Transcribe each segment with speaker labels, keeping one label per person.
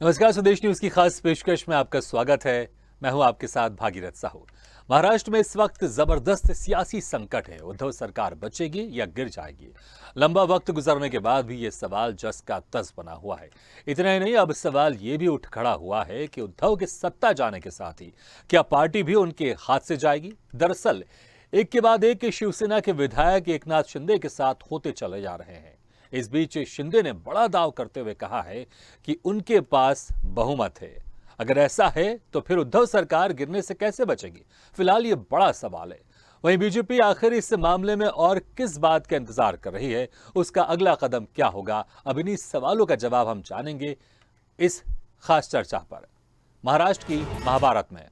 Speaker 1: नमस्कार, स्वदेश न्यूज की खास पेशकश में आपका स्वागत है। मैं हूं आपके साथ भागीरथ साहू। महाराष्ट्र में इस वक्त जबरदस्त सियासी संकट है। उद्धव सरकार बचेगी या गिर जाएगी? लंबा वक्त गुजरने के बाद भी ये सवाल जस का तस बना हुआ है। इतना ही नहीं, अब सवाल ये भी उठ खड़ा हुआ है कि उद्धव के सत्ता जाने के साथ ही क्या पार्टी भी उनके हाथ से जाएगी? दरअसल एक के बाद एक शिवसेना के विधायक एकनाथ शिंदे के साथ होते चले जा रहे हैं। इस बीच शिंदे ने बड़ा दाव करते हुए कहा है कि उनके पास बहुमत है। अगर ऐसा है तो फिर उद्धव सरकार गिरने से कैसे बचेगी? फिलहाल ये बड़ा सवाल है। वहीं बीजेपी आखिर इस मामले में और किस बात का इंतजार कर रही है, उसका अगला कदम क्या होगा? अब इन्हीं सवालों का जवाब हम जानेंगे इस खास चर्चा पर, महाराष्ट्र की महाभारत में।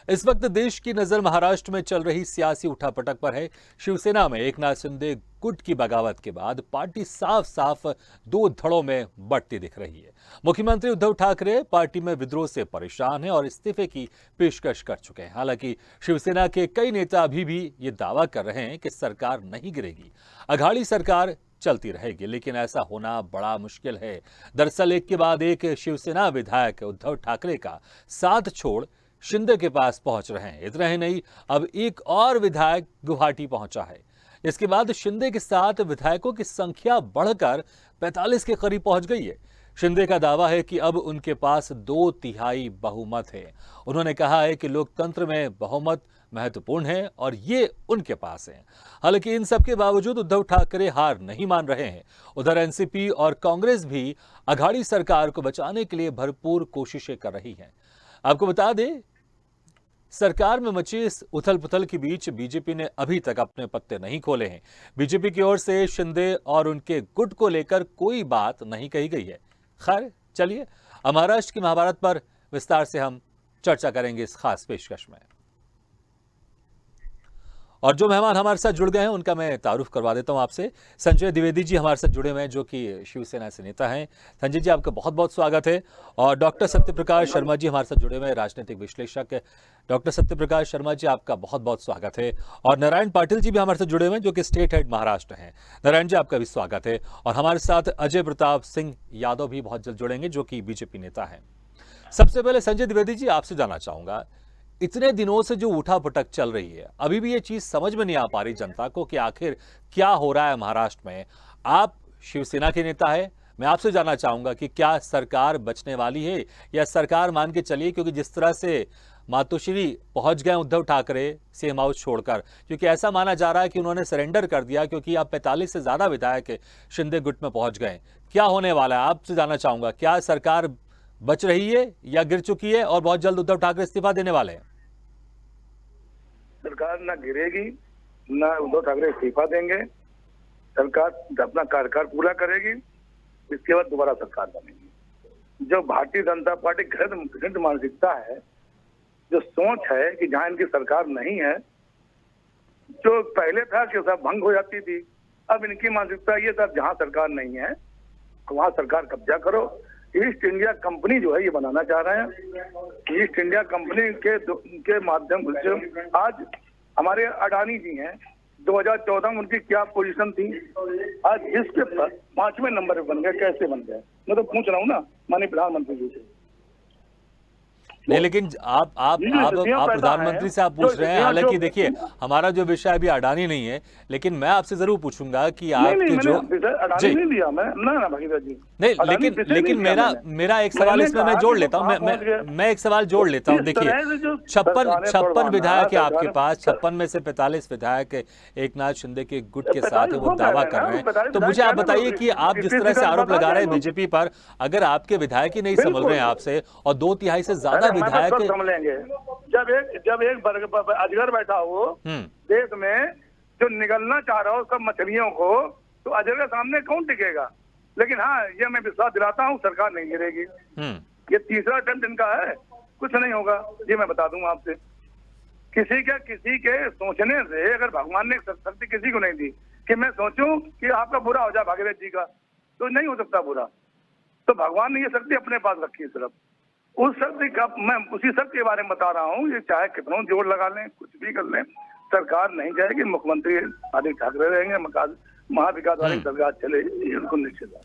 Speaker 1: इस वक्त देश की नजर महाराष्ट्र में चल रही सियासी उठापटक पर है। शिवसेना में एकनाथ शिंदे गुट की बगावत के बाद पार्टी साफ साफ दो धड़ों में बढ़ती दिख रही है। मुख्यमंत्री उद्धव ठाकरे पार्टी में विद्रोह से परेशान हैं और इस्तीफे की पेशकश कर चुके हैं। हालांकि शिवसेना के कई नेता अभी भी ये दावा कर रहे हैं कि सरकार नहीं गिरेगी, अघाड़ी सरकार चलती रहेगी, लेकिन ऐसा होना बड़ा मुश्किल है। दरअसल एक के बाद एक शिवसेना विधायक उद्धव ठाकरे का साथ छोड़ शिंदे के पास पहुंच रहे हैं। इतना ही नहीं, अब एक और विधायक गुवाहाटी पहुंचा है। इसके बाद शिंदे के साथ विधायकों की संख्या बढ़कर 45 के करीब पहुंच गई है। शिंदे का दावा है कि अब उनके पास 2/3 बहुमत है। उन्होंने कहा है कि लोकतंत्र में बहुमत महत्वपूर्ण है और ये उनके पास है। हालांकि इन सब के बावजूद उद्धव ठाकरे हार नहीं मान रहे हैं। उधर एनसीपी और कांग्रेस भी अघाड़ी सरकार को बचाने के लिए भरपूर कोशिशें कर रही हैं। आपको बता दें, सरकार में मची इस उथल पुथल के बीच बीजेपी ने अभी तक अपने पत्ते नहीं खोले हैं। बीजेपी की ओर से शिंदे और उनके गुट को लेकर कोई बात नहीं कही गई है। खैर चलिए, अब महाराष्ट्र की महाभारत पर विस्तार से हम चर्चा करेंगे इस खास पेशकश में। और जो मेहमान हमारे साथ जुड़ गए हैं उनका मैं तारुफ करवा देता हूं आपसे। संजय द्विवेदी जी हमारे साथ जुड़े हुए हैं, जो कि शिवसेना से नेता हैं। संजय जी, आपका बहुत बहुत स्वागत है। और डॉक्टर सत्यप्रकाश शर्मा जी हमारे साथ जुड़े हुए हैं, राजनीतिक विश्लेषक। डॉक्टर सत्यप्रकाश शर्मा जी, आपका बहुत बहुत स्वागत है। और नारायण पाटिल जी भी हमारे साथ जुड़े हुए हैं, जो कि स्टेट हेड महाराष्ट्र हैं। नारायण जी, आपका भी स्वागत है। और हमारे साथ अजय प्रताप सिंह यादव भी बहुत जल्द जुड़ेंगे, जो कि बीजेपी नेता हैं। सबसे पहले संजय द्विवेदी जी, आपसे जानना चाहूंगा, इतने दिनों से जो उठापटक चल रही है, अभी भी ये चीज समझ में नहीं आ पा रही जनता को कि आखिर क्या हो रहा है महाराष्ट्र में। आप शिवसेना के नेता है, मैं आपसे जानना चाहूंगा कि क्या सरकार बचने वाली है, या सरकार मान के चलिए, क्योंकि जिस तरह से मातोश्री पहुंच गए उद्धव ठाकरे सीएम हाउस छोड़कर, क्योंकि ऐसा माना जा रहा है कि उन्होंने सरेंडर कर दिया, क्योंकि अब 45 से ज्यादा विधायक शिंदे गुट में पहुंच गए। क्या होने वाला है, आपसे जानना चाहूंगा, क्या सरकार बच रही है या गिर चुकी है और बहुत जल्द उद्धव ठाकरे इस्तीफा देने वाले हैं?
Speaker 2: सरकार ना गिरेगी, ना उद्धव ठाकरे इस्तीफा देंगे। सरकार अपना कार्यकाल पूरा करेगी, इसके बाद दोबारा सरकार बनेगी। जो भारतीय जनता पार्टी घृणित मानसिकता है, जो सोच है कि जहां इनकी सरकार नहीं है, जो पहले था कि सब भंग हो जाती थी, अब इनकी मानसिकता ये था जहां सरकार नहीं है वहां सरकार कब्जा करो। ईस्ट इंडिया कंपनी जो है ये बनाना चाह रहे हैं। ईस्ट इंडिया कंपनी के माध्यम से आज हमारे अडानी जी हैं, 2014 में उनकी क्या पोजीशन थी, आज इसके 5वें नंबर पे बन गए। कैसे बन गए, मैं तो पूछ रहा हूँ ना माननीय प्रधानमंत्री जी से।
Speaker 1: नहीं, लेकिन आप प्रधानमंत्री से आप पूछ रहे हैं। हालांकि देखिए, हमारा जो विषय अभी अडानी नहीं है, लेकिन मैं आपसे जरूर पूछूंगा कि आपके जो
Speaker 2: अडानी नहीं दिया मैं ना भागीरथ जी,
Speaker 1: नहीं, लेकिन मेरा एक सवाल इसमें मैं जोड़ लेता हूं। मैं एक सवाल जोड़ लेता हूं। देखिए, 56 विधायक है आपके पास, 56 में से 45 विधायक एकनाथ शिंदे के गुट के साथ वो दावा कर रहे हैं। तो मुझे आप बताइए कि आप जिस तरह से आरोप लगा रहे हैं बीजेपी पर, अगर आपके विधायक ही नहीं संभल रहे हैं आपसे और 2/3 से ज्यादा विधायक
Speaker 2: संभलेंगे, जब एक अजगर बैठा हो देश में जो निगलना चाह रहा हो सब मछलियों को, तो अजगर के सामने कौन टिकेगा। लेकिन हाँ, ये मैं विश्वास दिलाता हूँ, सरकार नहीं गिरेगी। ये तीसरा अटेम्प्ट इनका है, कुछ नहीं होगा, ये मैं बता दूंगा आपसे। किसी के सोचने से, अगर भगवान ने शक्ति किसी को नहीं दी कि मैं सोचूं कि आपका बुरा हो जाए भागीरथ जी का, तो नहीं हो सकता बुरा। तो भगवान ने ये शक्ति अपने पास रखी है सिर्फ। उस शक्ति का मैं उसी शक्ति के बारे में बता रहा हूँ। ये चाहे कितनों जोर लगा लें, कुछ भी कर लें, सरकार नहीं जाएगी, मुख्यमंत्री आदित्य ठाकरे रहेंगे, महाविकास वाली सरकार चलेगी, ये उनको निश्चित है।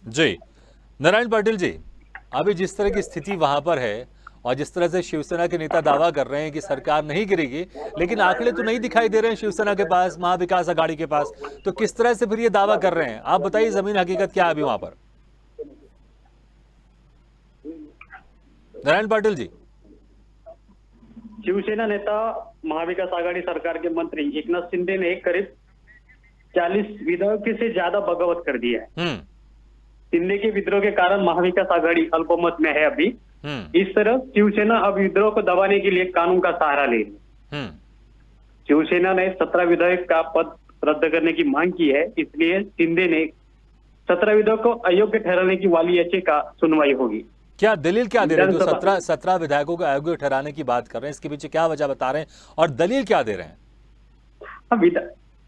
Speaker 1: जी नारायण पाटिल जी, अभी जिस तरह की स्थिति वहां पर है और जिस तरह से शिवसेना के नेता दावा कर रहे हैं कि सरकार नहीं गिरेगी, लेकिन आंकड़े तो नहीं दिखाई दे रहे हैं शिवसेना के पास, महाविकास आघाड़ी के पास, तो किस तरह से फिर ये दावा कर रहे हैं? आप बताइए जमीन हकीकत क्या है अभी वहां पर। नारायण पाटिल जी,
Speaker 3: शिवसेना नेता महाविकास आघाड़ी सरकार के मंत्री एकनाथ शिंदे ने करीब 40 विधायकों से ज्यादा बगावत कर दिया है। शिंदे के विद्रोह के कारण महाविकास आघाड़ी अल्पमत में है अभी। इस तरह शिवसेना अब विद्रोह को दबाने के लिए कानून का सहारा ले रही है। शिवसेना ने 17 विधायक का पद रद्द करने की मांग की है, इसलिए शिंदे ने 17 विधायक को अयोग्य ठहराने की वाली याचिका सुनवाई होगी।
Speaker 1: क्या दलील क्या दे रहे हैं? जो 17 विधायकों को अयोग्य ठहराने की बात कर रहे हैं, इसके पीछे क्या वजह बता रहे हैं और दलील क्या दे रहे हैं?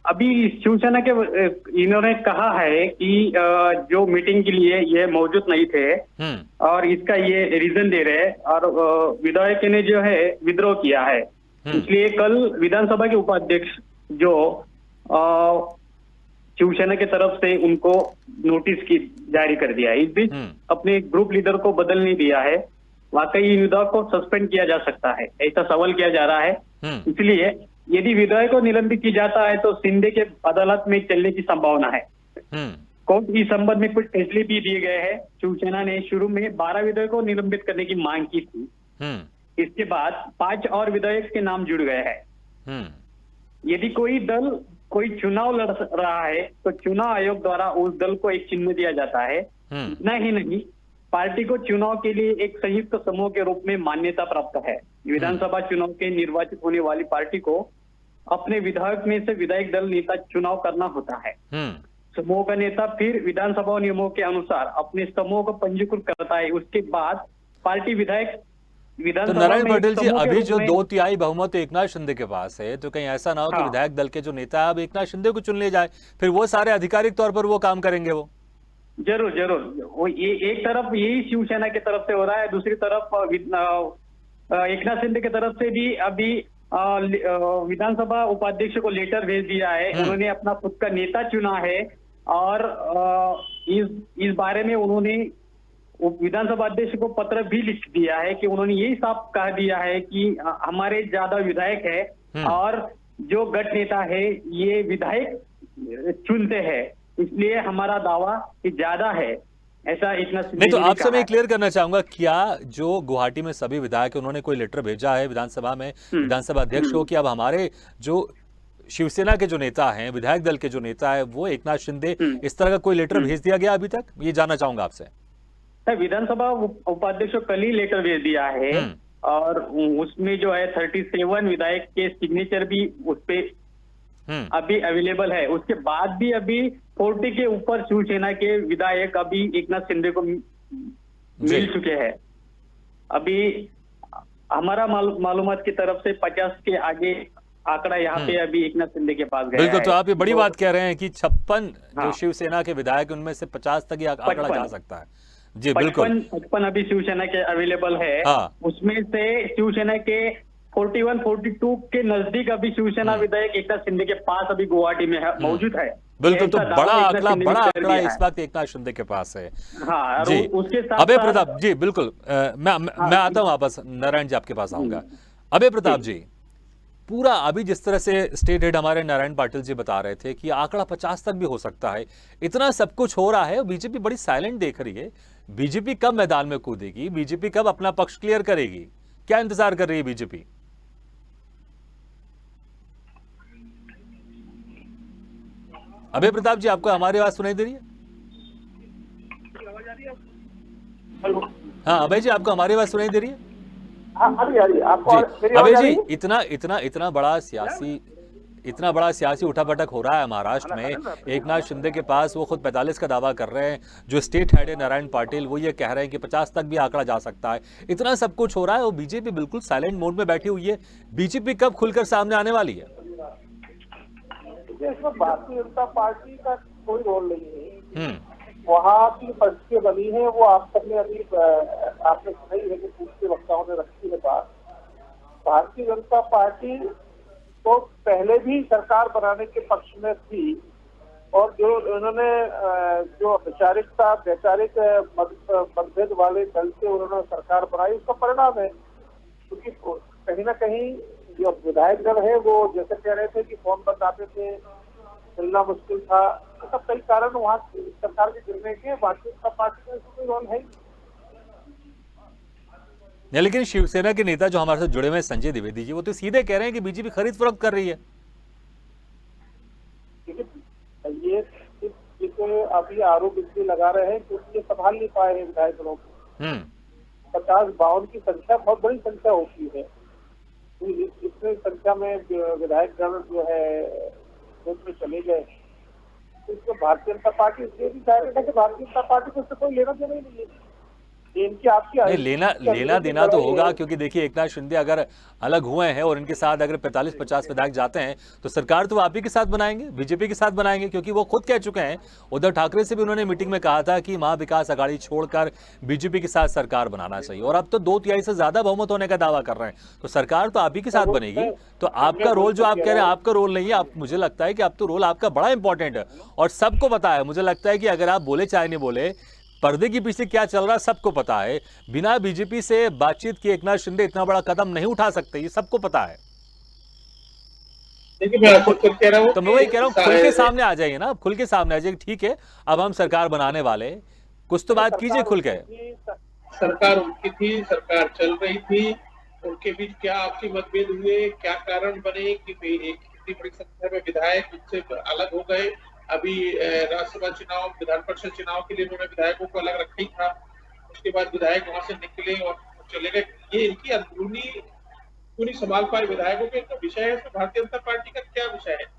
Speaker 3: अभी शिवसेना के इन्होंने कहा है कि जो मीटिंग के लिए ये मौजूद नहीं थे और इसका ये रीजन दे रहे हैं, और विधायक ने जो है विद्रोह किया है, इसलिए कल विधानसभा के उपाध्यक्ष जो शिवसेना की तरफ से उनको नोटिस की जारी कर दिया है। इस बीच अपने ग्रुप लीडर को बदल नहीं दिया है। वाकई इन विधायक को सस्पेंड किया जा सकता है, ऐसा सवाल किया जा रहा है। इसलिए यदि विधायक को निलंबित किया जाता है तो शिंदे के अदालत में चलने की संभावना है। कोर्ट इस संबंध में कुछ फैसले भी दिए गए हैं। शिवसेना ने शुरू में 12 विधायकों को निलंबित करने की मांग की थी। इसके बाद 5 और विधायक के नाम जुड़ गए हैं। यदि कोई दल कोई चुनाव लड़ रहा है तो चुनाव आयोग द्वारा उस दल को एक चिन्ह दिया जाता है। इतना ही नहीं, पार्टी को चुनाव के लिए एक संयुक्त समूह के रूप में मान्यता प्राप्त है। विधानसभा चुनाव के निर्वाचित होने वाली पार्टी को अपने विधायक में से विधायक दल नेता चुनाव करना होता है। समूह का नेता फिर विधानसभा नियमों के अनुसार अपने समूह को पंजीकृत करता है। उसके बाद पार्टी विधायक
Speaker 1: तो नारायण पाटिल जी, अभी जो 2/3 बहुमत एकनाथ शिंदे के पास है, तो कहीं ऐसा ना हो कि विधायक दल के जो नेता है अब एकनाथ शिंदे को चुन ले जाए, फिर वो सारे आधिकारिक तौर पर वो काम करेंगे? वो
Speaker 3: जरूर वो ये एक तरफ यही शिवसेना की तरफ से हो रहा है, दूसरी तरफ एकनाथ शिंदे की तरफ से भी अभी विधानसभा उपाध्यक्ष को लेटर भेज दिया है। उन्होंने अपना खुद का नेता चुना है और इस बारे में उन्होंने विधानसभा अध्यक्ष को पत्र भी लिख दिया है कि उन्होंने यही साफ कह दिया है कि हमारे ज्यादा विधायक है और जो गठ नेता है ये विधायक चुनते हैं, इसलिए हमारा दावा ज्यादा है, ऐसा इतना
Speaker 1: नहीं। तो आपसे मैं क्लियर करना चाहूंगा, क्या जो गुवाहाटी में सभी विधायक उन्होंने कोई लेटर भेजा है विधानसभा में, विधानसभा अध्यक्ष को, कि अब हमारे जो शिवसेना के जो नेता हैं, विधायक दल के जो नेता है वो एकनाथ शिंदे, इस तरह का कोई लेटर भेज दिया गया अभी तक? ये जानना चाहूंगा आपसे।
Speaker 3: विधानसभा उपाध्यक्ष को कल ही लेटर भेज दिया है और उसमें जो है 37 विधायक के सिग्नेचर भी उस पे अभी अवेलेबल है। उसके बाद भी अभी 40 के ऊपर शिवसेना के विधायक अभी एकनाथ शिंदे को मिल चुके हैं। अभी हमारा मालूमात की तरफ से 50 के आगे आंकड़ा यहाँ पे अभी एकनाथ शिंदे के पास गया है।
Speaker 1: बिल्कुल, तो आप ये बड़ी बात कह रहे हैं कि 56 जो शिवसेना के विधायक उनमें से 50 तक ये आंकड़ा जा सकता है। जी बिल्कुल,
Speaker 3: 55 अभी शिवसेना के अवेलेबल है। उसमें से शिवसेना के 41, 42 के नजदीक अभी शिवसेना विधायक एकनाथ शिंदे के पास अभी गुवाहाटी में मौजूद है।
Speaker 1: बिल्कुल, तो बड़ा आंकड़ा इस वक्त एकनाथ शिंदे के पास है।
Speaker 3: हाँ,
Speaker 1: जी
Speaker 3: उसके साथ
Speaker 1: अभय प्रताप जी, बिल्कुल मैं आता हूँ वापस, नारायण जी आपके पास आऊंगा। अभय प्रताप जी, पूरा अभी जिस तरह से स्टेट हेड हमारे नारायण पाटिल जी बता रहे थे कि आंकड़ा 50 तक भी हो सकता है, इतना सब कुछ हो रहा है, बीजेपी बड़ी साइलेंट देख रही है। बीजेपी कब मैदान में कूदेगी? बीजेपी कब अपना पक्ष क्लियर करेगी? क्या इंतजार कर रही है बीजेपी? अभय प्रताप जी, आपको हमारी आवाज सुनाई दे रही है?
Speaker 4: हेलो,
Speaker 1: हाँ अभय जी, आपको हमारी आवाज सुनाई दे रही है?
Speaker 4: आपको
Speaker 1: अभय जी, इतना बड़ा सियासी उठापटक हो रहा है महाराष्ट्र में। एकनाथ शिंदे के पास वो खुद 45 का दावा कर रहे हैं, जो स्टेट हेड है नारायण पाटिल वो ये कह रहे हैं कि 50 तक भी आंकड़ा जा सकता है। इतना सब कुछ हो रहा है और बीजेपी बिल्कुल साइलेंट मोड में बैठी हुई है। बीजेपी कब खुलकर सामने आने वाली है?
Speaker 4: इसमें भारतीय जनता पार्टी का कोई रोल नहीं है। वहाँ की परिस्थितियाँ बनी है, वो आप सबने अभी आपने सुनाई है कि दूसरे वक्ताओं ने रखी है बात। भारतीय जनता पार्टी तो पहले भी सरकार बनाने के पक्ष में थी, और जो उन्होंने जो वैचारिक मतभेद वाले दल से उन्होंने सरकार बनाई, उसका परिणाम है। क्योंकि कहीं ना कहीं जो विधायक दल है वो जैसे कह रहे थे कि फोन बंद आते थे, मिलना मुश्किल था, तो सब कई कारण वहाँ सरकार के गिरने के। भारतीय जनता पार्टी का इसमें कोई रोल है ही
Speaker 1: नहीं, लेकिन शिवसेना के नेता जो हमारे साथ जुड़े हुए हैं संजय द्विवेदी जी, वो तो सीधे कह रहे हैं कि बीजेपी खरीद फरोख्त कर रही है।
Speaker 4: ये अभी आरोप इसलिए लगा रहे हैं क्योंकि ये संभाल नहीं पाए हैं विधायक दलों को। 50-52 की संख्या बहुत बड़ी संख्या होती है, इतने संख्या में विधायक दल जो है में चले गए, तो इसको भारतीय जनता पार्टी इसलिए भी चाह रही है कि भारतीय जनता पार्टी को इससे कोई लेना देना ही नहीं है। इनकी आपकी
Speaker 1: नहीं, लेना देना तो होगा, क्योंकि देखिए एकनाथ शिंदे अगर अलग हुए हैं और इनके साथ अगर 45-50 विधायक जाते हैं तो सरकार तो आप ही के साथ बनाएंगे, बीजेपी के साथ बनाएंगे, क्योंकि वो खुद कह चुके हैं। उद्धव ठाकरे से भी उन्होंने मीटिंग में कहा था कि महा विकास अघाड़ी छोड़कर बीजेपी के साथ सरकार बनाना चाहिए, और अब तो 2/3 से ज्यादा बहुमत होने का दावा कर रहे हैं, तो सरकार तो आप ही के साथ बनेगी। तो आपका रोल जो आप कह रहे हैं आपका रोल नहीं है, आप, मुझे लगता है कि अब तो रोल आपका बड़ा इंपॉर्टेंट है और सबको पता है। मुझे लगता है कि अगर आप बोले चाहे नहीं बोले, पर्दे के पीछे क्या चल रहा है सबको पता है। बिना बीजेपी से बातचीत किए एकनाथ शिंदे इतना बड़ा कदम नहीं उठा सकते, ये सबको पता है।
Speaker 5: देखिए मैं आपको खुद कह रहा हूँ,
Speaker 1: तो मैं वही कह रहा हूँ, खुल के सामने आ जाइए ना, खुल के सामने आ जाइए। ठीक है, अब हम सरकार बनाने वाले, कुछ तो बात कीजिए खुल के।
Speaker 5: सरकार उनकी थी, सरकार चल रही थी, उनके बीच क्या आपसी मतभेद हुए, क्या कारण बने कि एक इतनी बड़ी संख्या में विधायक उनसे अलग हो गए। अभी राज्यसभा चुनाव, विधान परिषद चुनाव के लिए उन्होंने विधायकों को अलग रखा ही था, उसके बाद विधायक वहां से निकले और चले गए। ये इनकी अंदरूनी पूरी संभाल पाए विधायकों के तो विषय है, भारतीय जनता पार्टी का क्या विषय है।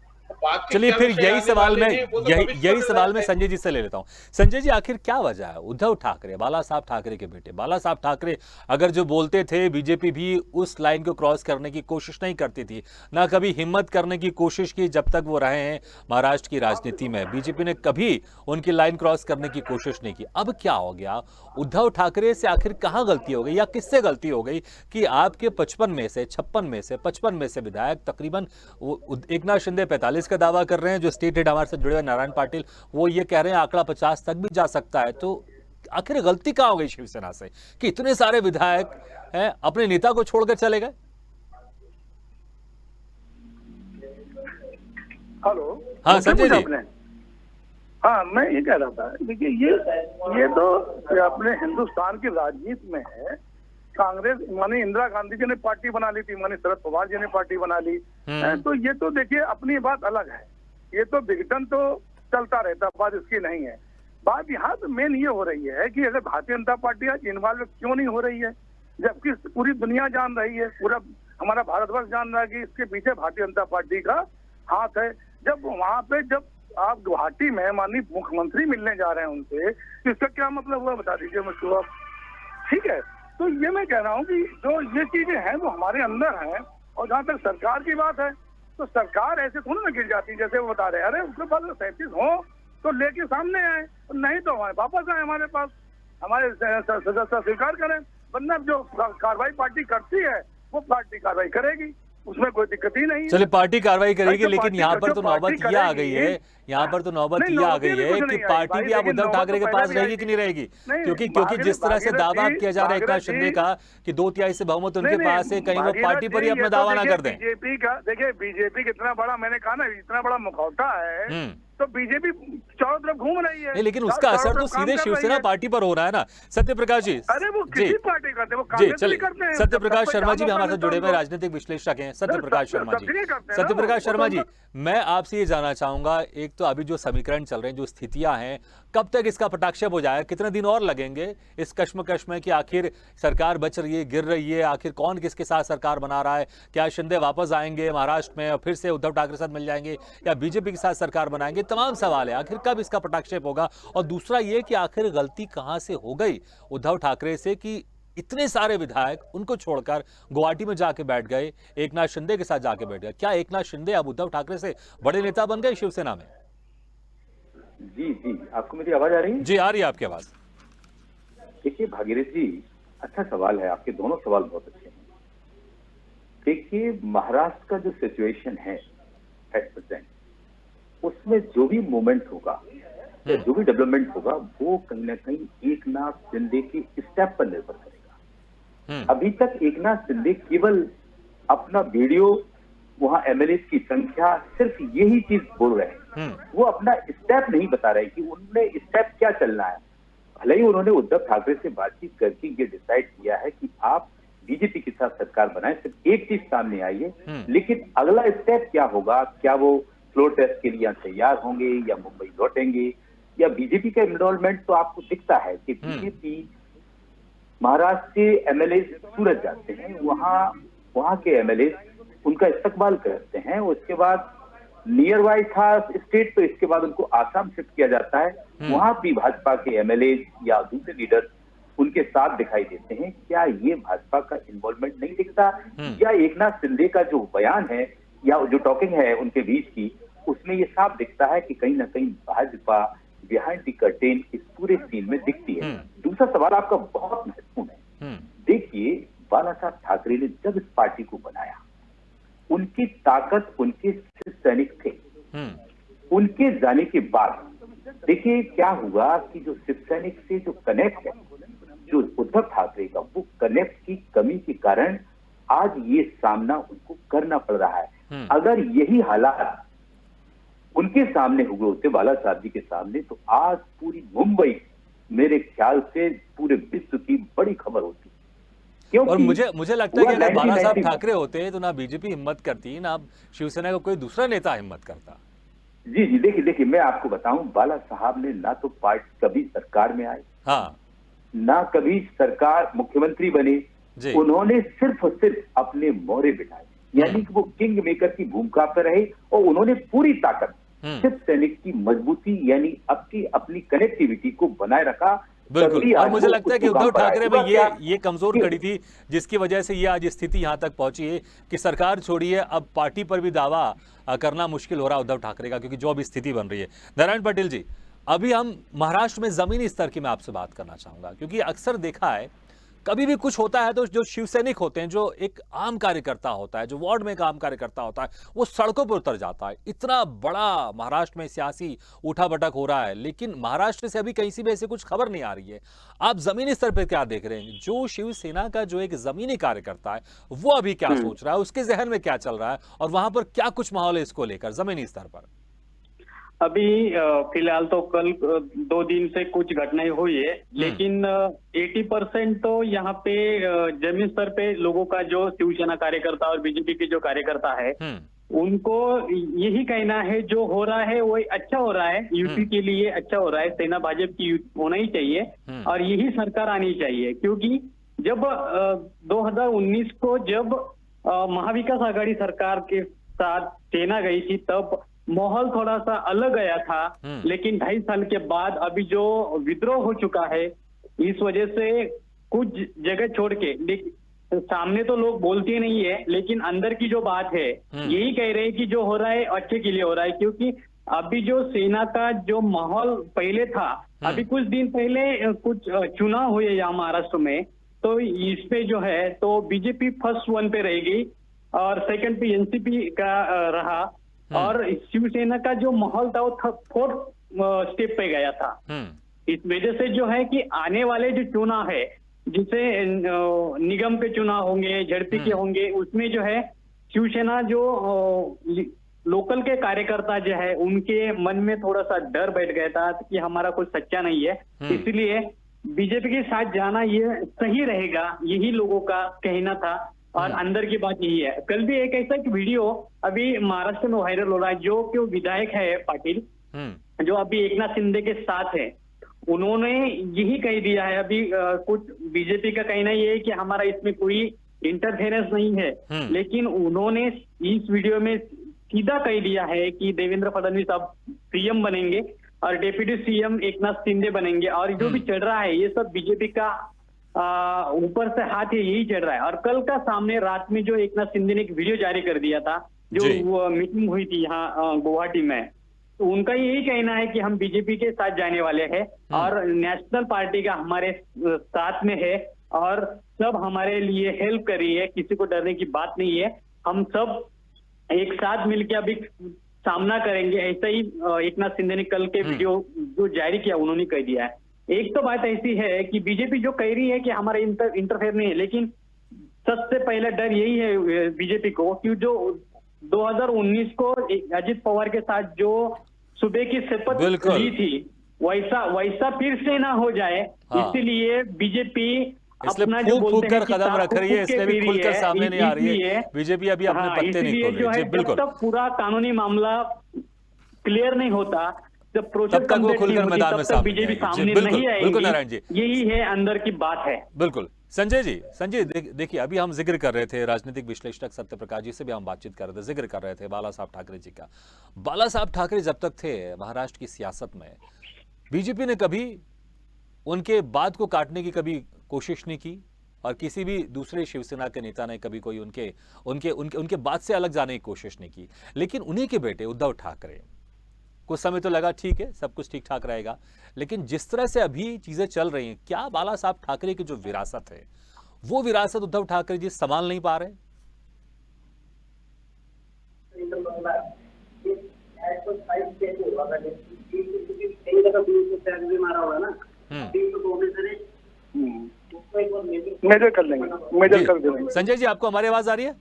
Speaker 1: चलिए फिर यही सवाल मैं संजय जी से ले लेता हूं। संजय जी, आखिर क्या वजह है उद्धव ठाकरे, बाला साहब ठाकरे के बेटे बाला साहब ठाकरे अगर जो बोलते थे, बीजेपी भी उस लाइन को क्रॉस करने की कोशिश नहीं करती थी, ना कभी हिम्मत करने की कोशिश की जब तक वो रहे हैं महाराष्ट्र की राजनीति में। बीजेपी ने कभी उनकी लाइन क्रॉस करने की कोशिश नहीं की। अब क्या हो गया, उद्धव ठाकरे से आखिर कहां गलती हो गई या किससे गलती हो गई कि आपके 56 में से 55 में से विधायक तकरीबन, एकनाथ शिंदे 45 का दावा कर रहे हैं, जो स्टेट हेड हमारे साथ जुड़े हुए नारायण पाटिल वो ये कह रहे हैं आंकड़ा 50 तक भी जा सकता है। तो आखिर गलती कहां हो गई शिवसेना से कि इतने सारे विधायक हैं अपने नेता को छोड़कर चले गए?
Speaker 2: हेलो,
Speaker 1: हाँ संजय जी।
Speaker 2: हाँ, मैं ये कह रहा था, देखिए ये तो अपने हिंदुस्तान की राजनीति में है। कांग्रेस मानी इंदिरा गांधी जी ने पार्टी बना ली थी, मानी शरद पवार जी ने पार्टी बना ली, तो ये तो देखिए अपनी बात अलग है। ये तो विघटन तो चलता रहता, बात इसकी नहीं है। बात यहाँ पे मेन ये हो रही है कि अगर भारतीय जनता पार्टी आज इन्वॉल्व क्यों नहीं हो रही है, जबकि पूरी दुनिया जान रही है, पूरा हमारा भारतवर्ष जान रहा है कि इसके पीछे भारतीय जनता पार्टी का हाथ है। जब वहाँ पे जब आप गुवाहाटी में माननीय मुख्यमंत्री मिलने जा रहे हैं उनसे, तो इसका क्या मतलब हुआ बता दीजिए मुझको आप। ठीक है, तो ये मैं कह रहा हूँ कि जो ये चीजें हैं वो हमारे अंदर हैं, और जहाँ तक सरकार की बात है तो सरकार ऐसे थोड़ी ना गिर जाती जैसे वो बता रहे हैं। अरे उसके पास 37 हो तो लेके सामने आए, नहीं तो हमारे वापस आए हमारे पास, हमारे सदस्य स्वीकार करें, वरना जो कार्रवाई पार्टी करती है वो पार्टी कार्रवाई करेगी, उसमें कोई दिक्कत ही नहीं है।
Speaker 1: चलिए पार्टी कार्रवाई करेगी, लेकिन यहाँ पर तो नौबत ये आ गई है, यहाँ पर तो नौबत ये आ गई है कि पार्टी भी अब उद्धव ठाकरे के पास रहेगी कि नहीं रहेगी, क्योंकि जिस तरह से दावा किया जा रहा है एकनाथ शिंदे का कि 2/3 से बहुमत उनके पास है, कहीं वो पार्टी पर ही अपना दावा ना कर दें।
Speaker 2: बीजेपी का देखिए, बीजेपी कितना बड़ा, मैंने कहा ना इतना बड़ा मुखौटा है, तो बीजेपी चारों तरफ घूम रही है।
Speaker 1: नहीं, लेकिन उसका असर तो सीधे शिवसेना पार्टी पर हो रहा है ना। सत्य प्रकाश जी,
Speaker 2: अरे वो किसी पार्टी करते हैं, वो
Speaker 1: जी
Speaker 2: कांग्रेस भी करते हैं।
Speaker 1: सत्य प्रकाश शर्मा जी भी हमारे साथ जुड़े हुए राजनीतिक विश्लेषक हैं। सत्य प्रकाश शर्मा जी, मैं आपसे ये जानना चाहूंगा, एक तो अभी जो समीकरण चल रहे हैं, जो स्थितियां हैं, कब तक इसका पटाक्षेप हो जाएगा, कितने दिन और लगेंगे इस कश्मकश में कि आखिर सरकार बच रही है, गिर रही है, आखिर कौन किसके साथ सरकार बना रहा है, क्या शिंदे वापस आएंगे महाराष्ट्र में और फिर से उद्धव ठाकरे साथ मिल जाएंगे या बीजेपी के साथ सरकार बनाएंगे, तमाम सवाल है। आखिर कब इसका पटाक्षेप होगा, और दूसरा ये कि आखिर गलती कहां से हो गई उद्धव ठाकरे से कि इतने सारे विधायक उनको छोड़कर गुवाहाटी में जाके बैठ गए, एकनाथ शिंदे के साथ जाके बैठ गए। क्या एकनाथ शिंदे अब उद्धव ठाकरे से बड़े नेता बन गए शिवसेना में?
Speaker 6: जी, आपको मेरी आवाज आ रही है?
Speaker 1: जी आ रही है आपकी आवाज।
Speaker 6: देखिए भागीरथ जी, अच्छा सवाल है, आपके दोनों सवाल बहुत अच्छे हैं। देखिए, महाराष्ट्र का जो सिचुएशन है एट प्रेजेंट, उसमें जो भी मूवमेंट होगा या जो भी डेवलपमेंट होगा वो कहीं ना कहीं एकनाथ शिंदे के स्टेप पर निर्भर करेगा। अभी तक एकनाथ शिंदे केवल अपना वीडियो, वहां एमएलए की संख्या, सिर्फ यही चीज बोल रहे हैं। वो अपना स्टेप नहीं बता रहे कि उनने स्टेप क्या चलना है। भले ही उन्होंने उद्धव ठाकरे से बातचीत करके ये डिसाइड किया है कि आप बीजेपी के साथ सरकार बनाए, सिर्फ एक चीज सामने आई है, लेकिन अगला स्टेप क्या होगा? क्या वो फ्लोर टेस्ट के लिए यहाँ तैयार होंगे या मुंबई लौटेंगे, या बीजेपी का इन्वॉल्वमेंट तो आपको दिखता है कि बीजेपी महाराष्ट्र के एमएलए सूरत जाते हैं, वहां के एमएलए उनका इस्तकबाल करते हैं। उसके बाद नियर बाय था स्टेट, तो इसके बाद उनको आसाम शिफ्ट किया जाता है। वहां भी भाजपा के एमएलए या दूसरे लीडर उनके साथ दिखाई देते हैं। क्या ये भाजपा का इन्वॉल्वमेंट नहीं दिखता? या एकनाथ शिंदे का जो बयान है या जो टॉकिंग है उनके बीच की, उसमें ये साफ दिखता है कि कहीं ना कहीं भाजपा बिहाइंड द कर्टेन इस पूरे सीन में दिखती है। दूसरा सवाल आपका बहुत महत्वपूर्ण है। देखिए, बाला साहब ठाकरे ने जब इस पार्टी को बनाया, उनकी ताकत उनके सैनिक थे। उनके जाने के बाद देखिए क्या हुआ कि जो शिव सैनिक से जो कनेक्ट है, जो उद्धव ठाकरे का, वो कनेक्ट की कमी के कारण आज ये सामना उनको करना पड़ रहा है। अगर यही हालात उनके सामने हुए होते, बाला साहब जी के सामने, तो आज पूरी मुंबई मेरे ख्याल से पूरे विश्व की बड़ी खबर होती।
Speaker 1: और मुझे लगता है कि अगर बाला साहब ठाकरे होते तो ना बीजेपी हिम्मत करती, ना शिवसेना का कोई दूसरा नेता हिम्मत करता।
Speaker 6: जी जी, देखिए मैं आपको बताऊं, बाला साहब ने ना तो पार्टी कभी सरकार में आए,
Speaker 1: हाँ,
Speaker 6: ना कभी सरकार मुख्यमंत्री बने। उन्होंने सिर्फ और सिर्फ अपने मोहरे बिठाए, यानी कि वो किंग मेकर की भूमिका पर रहे और उन्होंने पूरी ताकत सिर्फ सैनिक की मजबूती यानी अपनी कनेक्टिविटी को बनाए रखा।
Speaker 1: बिल्कुल, और मुझे लगता है कि उद्धव ठाकरे में ये कमजोर कड़ी थी, जिसकी वजह से ये आज स्थिति यहां तक पहुंची है कि सरकार छोड़िए, अब पार्टी पर भी दावा करना मुश्किल हो रहा है उद्धव ठाकरे का, क्योंकि जो अब स्थिति बन रही है। नारायण पटेल जी, अभी हम महाराष्ट्र में जमीनी स्तर की मैं आपसे बात करना चाहूंगा, क्योंकि अक्सर देखा है कभी भी कुछ होता है तो जो शिवसैनिक होते हैं, जो एक आम कार्यकर्ता होता है, जो वार्ड में काम कार्यकर्ता होता है, वो सड़कों पर उतर जाता है। इतना बड़ा महाराष्ट्र में सियासी उठापटक हो रहा है, लेकिन महाराष्ट्र से अभी कहीं से भी ऐसे कुछ खबर नहीं आ रही है। आप जमीनी स्तर पर क्या देख रहे हैं? जो शिवसेना का जो एक जमीनी कार्यकर्ता है, वो अभी क्या सोच रहा है, उसके जहन में क्या चल रहा है, और वहां पर क्या कुछ माहौल है इसको लेकर जमीनी स्तर पर?
Speaker 3: अभी फिलहाल तो कल 2 दिन से कुछ घटनाएं हुई है, लेकिन 80% तो यहाँ पे जमीन स्तर पे लोगों का, जो शिवसेना कार्यकर्ता और बीजेपी के जो कार्यकर्ता है, उनको यही कहना है जो हो रहा है वो अच्छा हो रहा है, यूपी के लिए अच्छा हो रहा है, सेना भाजपा की होना ही चाहिए और यही सरकार आनी चाहिए। क्योंकि जब 2019 को जब महाविकास आघाड़ी सरकार के साथ सेना गई थी, तब माहौल थोड़ा सा अलग गया था, लेकिन 2.5 साल के बाद अभी जो विद्रोह हो चुका है, इस वजह से कुछ जगह छोड़ के, सामने तो लोग बोलते नहीं है, लेकिन अंदर की जो बात है यही कह रहे हैं कि जो हो रहा है अच्छे के लिए हो रहा है। क्योंकि अभी जो सेना का जो माहौल पहले था, अभी कुछ दिन पहले कुछ चुनाव हुए यहाँ महाराष्ट्र में, तो इस पे जो है तो बीजेपी फर्स्ट 1 पे रहेगी और सेकंड पे एनसीपी का रहा, और शिवसेना का जो माहौल था वो 4th स्टेप पे गया था। इस वजह से जो है कि आने वाले जो चुनाव है, जिसे निगम के चुनाव होंगे, झड़पी के होंगे, उसमें जो है शिवसेना जो लोकल के कार्यकर्ता जो है, उनके मन में थोड़ा सा डर बैठ गया था कि हमारा कुछ सच्चा नहीं है, इसलिए बीजेपी के साथ जाना ये सही रहेगा, यही लोगों का कहना था। और अंदर की बात यही है। कल भी एक ऐसा वीडियो अभी महाराष्ट्र में वायरल हो रहा है, जो कि विधायक है पाटिल, जो अभी एकनाथ शिंदे के साथ है, उन्होंने यही कह दिया है। अभी कुछ बीजेपी का कहना ये है कि हमारा इसमें कोई इंटरफेरेंस नहीं है, लेकिन उन्होंने इस वीडियो में सीधा कह दिया है कि देवेंद्र फडणवीस अब सीएम बनेंगे और डेप्यूटी सीएम एकनाथ शिंदे बनेंगे, और जो भी चल रहा है ये सब बीजेपी का ऊपर से हाथ है, यही चल रहा है। और कल का सामने रात में जो एकनाथ शिंदे ने एक वीडियो जारी कर दिया था, जो मीटिंग हुई थी यहाँ गुवाहाटी में, तो उनका यही कहना है कि हम बीजेपी के साथ जाने वाले हैं और नेशनल पार्टी का हमारे साथ में है और सब हमारे लिए हेल्प कर रही है, किसी को डरने की बात नहीं है। हम सब एक साथ मिलकर अभी सामना करेंगे। ऐसा ही एकनाथ शिंदे ने कल के वीडियो जो जारी किया उन्होंने कह दिया है। एक तो बात ऐसी है कि बीजेपी जो कह रही है कि हमारा इंटरफेयर नहीं है, लेकिन सबसे पहला डर यही है बीजेपी को कि जो 2019 को अजित पवार के साथ जो सूबे की शपथ ली थी वैसा फिर से ना हो जाए।
Speaker 1: हाँ।
Speaker 3: इसीलिए बीजेपी
Speaker 1: इसलिए फूक कर कदम रख रही है, इसलिए भी खुलकर सामने नहीं आ रही है बीजेपी, अभी अपने पत्ते नहीं खोल रही। जी बिल्कुल,
Speaker 3: जब तक पूरा कानूनी मामला क्लियर नहीं होता, जब प्रोसेस
Speaker 1: तब तक वो खुलकर मैदान में सामने
Speaker 3: बीजेपी सामने
Speaker 1: बिल्कुल,
Speaker 3: नहीं आएगी।
Speaker 1: बिल्कुल नारायण जी,
Speaker 3: यही है अंदर की बात है।
Speaker 1: बिल्कुल। संजय जी, संजय देखिए, अभी हम जिक्र कर रहे थे, राजनीतिक विश्लेषक सत्य प्रकाश जी से भी हम बातचीत कर रहे थे, जिक्र कर रहे थे बाला साहब ठाकरे जी का। बाला साहब ठाकरे जब तक थे महाराष्ट्र की सियासत में, बीजेपी ने कभी उनके बात को काटने की कभी कोशिश नहीं की, और किसी भी दूसरे शिवसेना के नेता ने कभी कोई उनके बात से अलग जाने की कोशिश नहीं की। लेकिन उन्हीं के बेटे उद्धव ठाकरे, कुछ समय तो लगा ठीक है सब कुछ ठीक ठाक रहेगा, लेकिन जिस तरह से अभी चीजें चल रही हैं, क्या बाला साहब ठाकरे की जो विरासत है वो विरासत उद्धव ठाकरे जी संभाल नहीं पा रहे?
Speaker 2: मेजर कर लेंगे, मेजर कर देंगे।
Speaker 1: संजय जी, आपको हमारी आवाज आ रही है?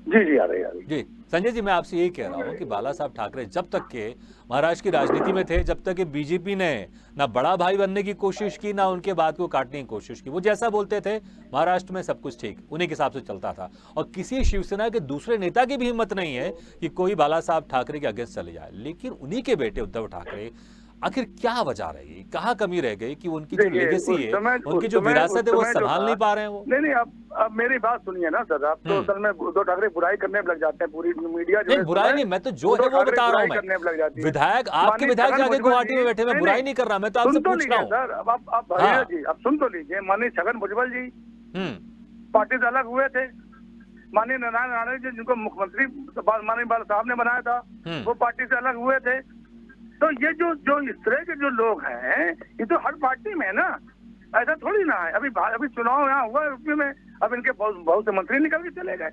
Speaker 2: जी जी आ रही है
Speaker 1: जी संजय जी, मैं आपसे यही कह रहा हूं कि बाला साहब ठाकरे जब तक के महाराष्ट्र की राजनीति में थे, जब तक कि बीजेपी ने ना बड़ा भाई बनने की कोशिश की, ना उनके बात को काटने की कोशिश की। वो जैसा बोलते थे महाराष्ट्र में सब कुछ ठीक उन्हीं के हिसाब से चलता था, और किसी शिवसेना के दूसरे नेता की भी हिम्मत नहीं है कि कोई बाला साहब ठाकरे के अगेंस्ट चले जाए। लेकिन उन्हीं के बेटे उद्धव ठाकरे, आखिर क्या वजह रही, कहाँ कमी रह गई कि उनकी जो लेगेसी है, उनकी जो विरासत है वो संभाल नहीं पा रहे हैं वो?
Speaker 2: नहीं, अब मेरी बात सुनिए ना सर, आप तो असल में उद्धव ठाकरे बुराई करने में लग जाते हैं, पूरी मीडिया जो
Speaker 1: नहीं, बुराई नहीं, मैं तो जो है वो बता रहा हूँ। मैं विधायक, आपके विधायक आगे गुवाहाटी में बैठे, मैं बुराई नहीं कर रहा, मैं तो आपसे पूछ रहा हूँ
Speaker 2: सर। अब भैया जी अब सुन तो लीजिए, माननीय छगन भुजबल जी पार्टी से अलग हुए थे, माननीय नारायण राणे जी जिनको मुख्यमंत्री माननीय बाला साहब ने बनाया था वो पार्टी से अलग हुए थे। तो ये जो इस तरह के जो लोग हैं ये तो हर पार्टी में है ना, ऐसा थोड़ी ना है। अभी चुनाव यहाँ हुआ यूपी में, अब इनके बहुत से मंत्री निकल के चले गए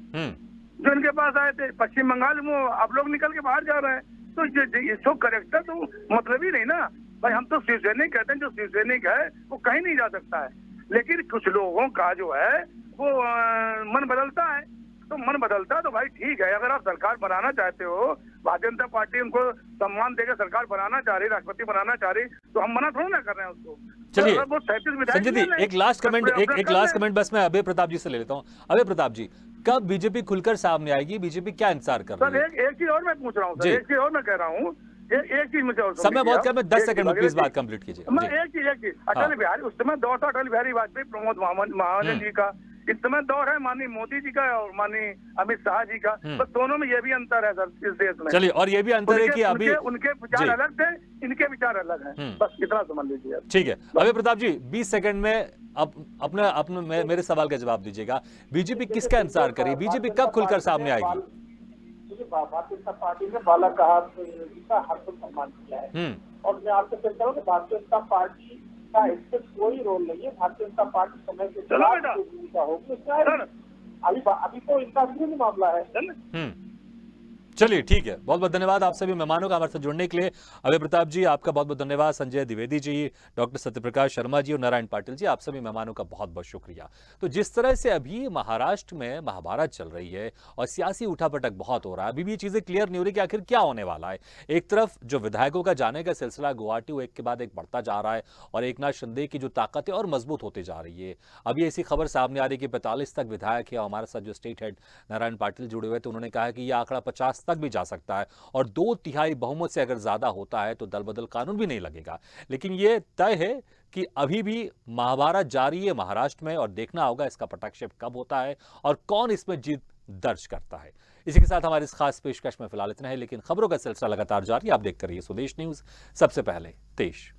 Speaker 2: जो इनके पास आए थे। पश्चिम बंगाल में अब लोग निकल के बाहर जा रहे हैं, तो इसको करेक्टर तो मतलब ही नहीं ना भाई। हम तो शिवसैनिक कहते हैं, जो शिवसैनिक है वो कहीं नहीं जा सकता है। लेकिन कुछ लोगों का जो है वो मन बदलता है, तो मन बदलता तो भाई ठीक है। अगर आप सरकार बनाना चाहते हो, भारतीय जनता पार्टी उनको सम्मान देकर सरकार बनाना चाह रही, राष्ट्रपति बनाना चाह रही, तो हम मना थोड़ा ना कर रहे हैं उसको।
Speaker 1: चलिए
Speaker 2: तो वो 37 विधायक
Speaker 1: संजय जी, एक लास्ट कमेंट बस मैं अभय प्रताप जी से ले लेता हूँ। अभय प्रताप जी, कब बीजेपी खुलकर सामने आएगी? बीजेपी क्या इंतजार कर रही है?
Speaker 2: सर एक चीज और मैं पूछ रहा हूँ, एक चीज और मैं कह रहा हूँ, एक चीज मुझे और
Speaker 1: समय बहुत कम है, 10 सेकंड में प्लीज बात कंप्लीट कीजिए।
Speaker 2: मैं एक चीज अटल बिहारी, उस समय दौर था अटल बिहारी वाजपेयी, प्रमोद महाजन जी का, इस समय दौर है माननीय मोदी जी का और माननीय अमित शाह जी का। बस दोनों में ये भी अंतर है सर इस देश में।
Speaker 1: चलिए, और ये भी अंतर है कि अभी
Speaker 2: उनके विचार अलग थे, इनके विचार अलग हैं। बस इतना समझ लीजिए।
Speaker 1: ठीक है अभय प्रताप जी, 20 सेकंड में अपने मेरे सवाल का जवाब दीजिएगा। बीजेपी किसका इंतजार करे? बीजेपी कब खुलकर सामने आएगी?
Speaker 4: भारतीय जनता पार्टी ने बाला जी का हार्दिक सम्मान किया है, और मैं आपसे कहता हूँ कि भारतीय जनता पार्टी का इसमें कोई रोल नहीं है। भारतीय जनता पार्टी समय के भूमिका होगी उसमें। अभी तो इनका भी मामला है।
Speaker 1: चलिए ठीक है, बहुत बहुत धन्यवाद आप सभी मेहमानों का हमारे साथ जुड़ने के लिए। अभय प्रताप जी आपका बहुत बहुत धन्यवाद, संजय द्विवेदी जी, डॉक्टर सत्यप्रकाश शर्मा जी और नारायण पाटिल जी, आप सभी मेहमानों का बहुत बहुत शुक्रिया। तो जिस तरह से अभी महाराष्ट्र में महाभारत चल रही है और सियासी उठापटक बहुत हो रहा है, अभी भी चीजें क्लियर नहीं हो रही कि आखिर क्या होने वाला है। एक तरफ जो विधायकों का जाने का सिलसिला गुवाहाटी एक के बाद एक बढ़ता जा रहा है, और एकनाथ शिंदे की जो ताकत है और मजबूत होती जा रही है। अभी ऐसी खबर सामने आ रही है कि 45 तक विधायक है। हमारे साथ जो स्टेट हेड नारायण पाटिल जुड़े हुए थे, उन्होंने कहा कि यह आंकड़ा 50 तक भी जा सकता है, और 2/3 बहुमत से अगर ज्यादा होता है तो दल बदल कानून भी नहीं लगेगा। लेकिन यह तय है कि अभी भी महाभारत जारी है महाराष्ट्र में, और देखना होगा इसका पटाक्षेप कब होता है और कौन इसमें जीत दर्ज करता है। इसी के साथ हमारी इस खास पेशकश में फिलहाल इतना है, लेकिन खबरों का सिलसिला लगातार जारी। आप देखते रहिए स्वदेश न्यूज, सबसे पहले देश।